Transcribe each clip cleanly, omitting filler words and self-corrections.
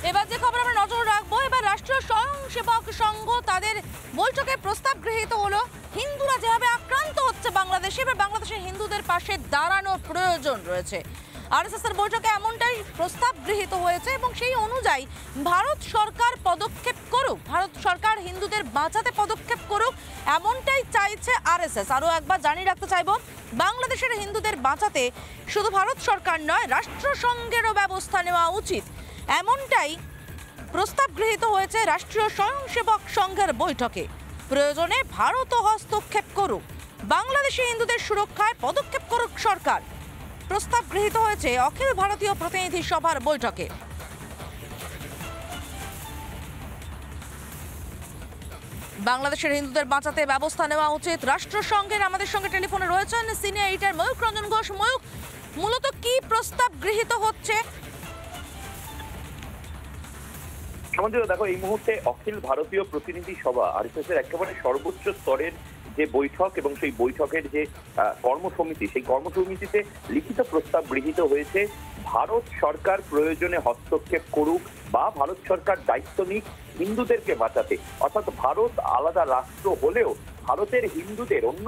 এবার যে খবর আমরা নজর রাখবো, এবার রাষ্ট্রীয় স্বয়ংসেবক সংঘ তাদের বৈঠকে প্রস্তাব গৃহীত হলো হিন্দুরা যেভাবে আক্রান্ত হচ্ছে বাংলাদেশে, এবার বাংলাদেশের হিন্দুদের পাশে দাঁড়ানোর প্রয়োজন রয়েছে। আরএসএস এর বৈঠকে এমনটাই প্রস্তাব গৃহীত হয়েছে এবং সেই অনুযায়ী ভারত সরকার পদক্ষেপ করুক, ভারত সরকার হিন্দুদের বাঁচাতে পদক্ষেপ করুক, এমনটাই চাইছে আরএসএস। আরও একবার জানিয়ে রাখতে চাইব, বাংলাদেশের হিন্দুদের বাঁচাতে শুধু ভারত সরকার নয়, রাষ্ট্রসংঘেরও ব্যবস্থা নেওয়া উচিত, এমনটাই প্রস্তাব গৃহীত হয়েছে রাষ্ট্রীয় স্বয়ংসেবক সংঘের বৈঠকে। প্রয়োজনে ভারতও হস্তক্ষেপ করুক, বাংলাদেশি হিন্দুদের সুরক্ষায় পদক্ষেপ করুক সরকার, প্রস্তাব গৃহীত হয়েছে অখিল ভারতীয় প্রতিনিধি সভার বৈঠকে। বাংলাদেশের হিন্দুদের বাঁচাতে ব্যবস্থা নেওয়া উচিত রাষ্ট্রসংঘের। আমাদের সঙ্গে টেলিফোনে রয়েছেন সিনিয়র এডিটর ময়ূক রঞ্জন ঘোষ। ময়ূক, মূলত কি প্রস্তাব গৃহীত হচ্ছে? দেখো, এই মুহূর্তে অখিল ভারতীয় প্রতিনিধি সভা আরএসএস এর একেবারে সর্বোচ্চ স্তরের যে বৈঠক এবং সেই বৈঠকের যে কর্মসমিতি, সেই কর্মসমিতিতে লিখিত প্রস্তাব গৃহীত হয়েছে ভারত সরকার প্রয়োজনে হস্তক্ষেপ করুক বা ভারত সরকার দায়িত্ব নিক হিন্দুদেরকে বাঁচাতে। অর্থাৎ ভারত আলাদা রাষ্ট্র হলেও ভারতের হিন্দুদের, অন্য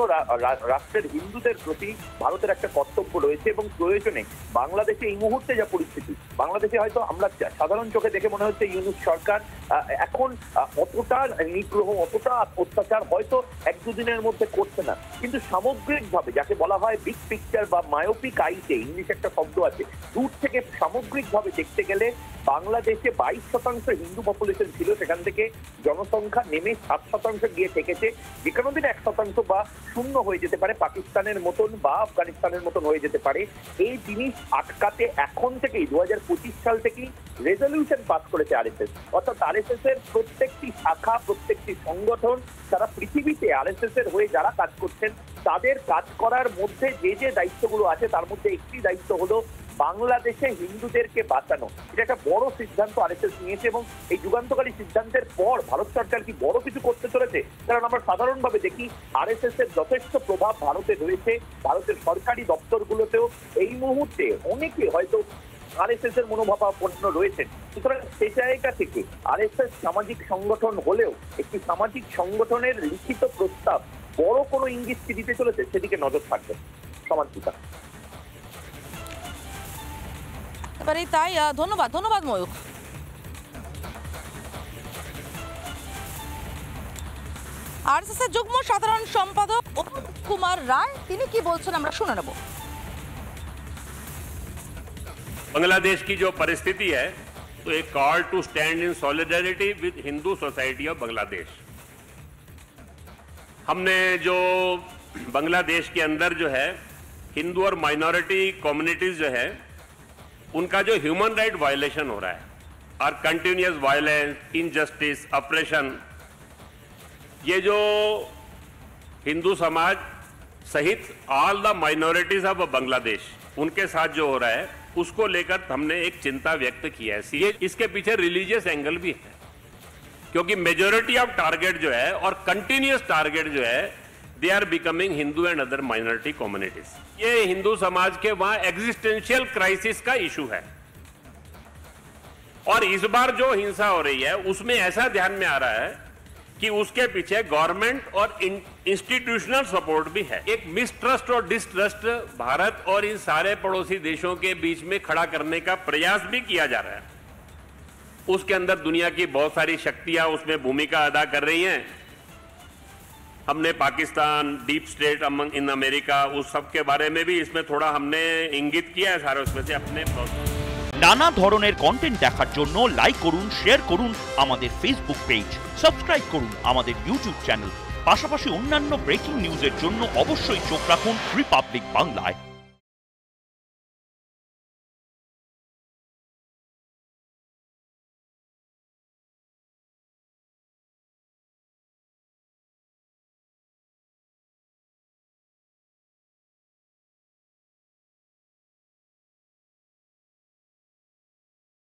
রাষ্ট্রের হিন্দুদের প্রতি ভারতের একটা কর্তব্য রয়েছে এবং প্রয়োজনে বাংলাদেশে এই মুহূর্তে যা পরিস্থিতি, বাংলাদেশে হয়তো আমরা সাধারণ চোখে দেখে মনে হচ্ছে ইউনূস সরকার এখন অতটা নিগ্রহ, অতটা অত্যাচার হয়তো এক দুদিনের মধ্যে করছে না, কিন্তু সামগ্রিকভাবে যাকে বলা হয় বিগ পিকচার বা মায়োপিক আইতে ইংলিশ একটা শব্দ আছে, দূর থেকে সামগ্রিকভাবে দেখতে গেলে বাংলাদেশে 22% হিন্দু পপুলেশন ছিল, সেখান থেকে জনসংখ্যা নেমে 7% গিয়ে ঠেকেছে। যে কোনো দিন 1% বা শূন্য হয়ে যেতে পারে, পাকিস্তানের মতন বা আফগানিস্তানের মতন হয়ে যেতে পারে। এই জিনিস আটকাতে এখন থেকেই 2025 সাল থেকেই রেজলিউশন পাস করেছে আরএসএস। অর্থাৎ আরএসএস এর প্রত্যেকটি শাখা, প্রত্যেকটি সংগঠন, সারা পৃথিবীতে আরএসএস এর হয়ে যারা কাজ করছেন তাদের কাজ করার মধ্যে যে দায়িত্বগুলো আছে তার মধ্যে একটি দায়িত্ব হলো বাংলাদেশে হিন্দুদেরকে বাঁচানো। এটা একটা বড় সিদ্ধান্ত আরএসএস নিয়েছে এবং এই যুগান্তকারী সিদ্ধান্তের পর ভারত সরকার কি বড় কিছু করতে চলেছে? কারণ আমরা সাধারণভাবে দেখি আরএসএস এর যথেষ্ট প্রভাব ভারতে রয়েছে, ভারতের সরকারি দপ্তরগুলোতেও এই মুহূর্তে অনেকে হয়তো আরএসএস এর মনোভাবাপন্ন রয়েছেন। সুতরাং সেই জায়গা থেকে আরএসএস সামাজিক সংগঠন হলেও একটি সামাজিক সংগঠনের লিখিত প্রস্তাব বড় কোনো ইঙ্গিত কি দিতে চলেছে সেদিকে নজর থাকবে সমাজবিতা। এবারে তাই, ধন্যবাদ ময়ূক। আরএসএস এর যুগ্ম সাধারণ সম্পাদক অনুপ কুমার রায় তিনি কি বলছেন আমরা শুনে নেব। बांग्लादेश की जो परिस्थिति है तो एक call to stand in solidarity with Hindu society of Bangladesh. हमने जो बांग्लादेश के अंदर जो है हिंदू और माइनॉरिटी कम्युनिटीज जो है उनका जो ह्यूमन राइट वायलेशन हो रहा है और कंटिन्यूअस वायलेंस, इनजस्टिस, ऑपरेशन, ये जो हिंदू समाज सहित all the minorities of Bangladesh उनके साथ जो हो रहा है उसको लेकर हमने एक चिंता व्यक्त की है। इसके पीछे रिलीजियस एंगल भी है क्योंकि मेजॉरिटी ऑफ टारगेट जो है और कंटिन्यूअस टारगेट जो है they are becoming Hindu and other minority communities. ये हिंदू समाज के वहां एग्जिस्टेंशियल क्राइसिस का इशू है और इस बार जो हिंसा हो रही है उसमें ऐसा ध्यान में आ रहा है कि उसके पीछे गवर्नमेंट और इंस्टीट्यूशनल सपोर्ट भी है। एक मिसट्रस्ट और डिस्ट्रस्ट भारत और इन सारे पड़ोसी देशों के बीच में खड़ा करने का प्रयास भी किया जा रहा है। उसके अंदर दुनिया की बहुत सारी शक्तियां उसमें भूमिका अदा कर रही हैं। हमने Pakistan, deep state in America, उस सब के बारे में भी इसमें थोड़ा हमने इंगित किया है सारे उसमें से अपने। নানা ধরনের কন্টেন্ট দেখার জন্য লাইক করুন, শেয়ার করুন আমাদের ফেসবুক পেজ, সাবস্ক্রাইব করুন আমাদের ইউটিউব চ্যানেল, পাশাপাশি অন্যান্য ব্রেকিং নিউজের জন্য অবশ্যই চোখ রাখুন রিপাবলিক বাংলায়।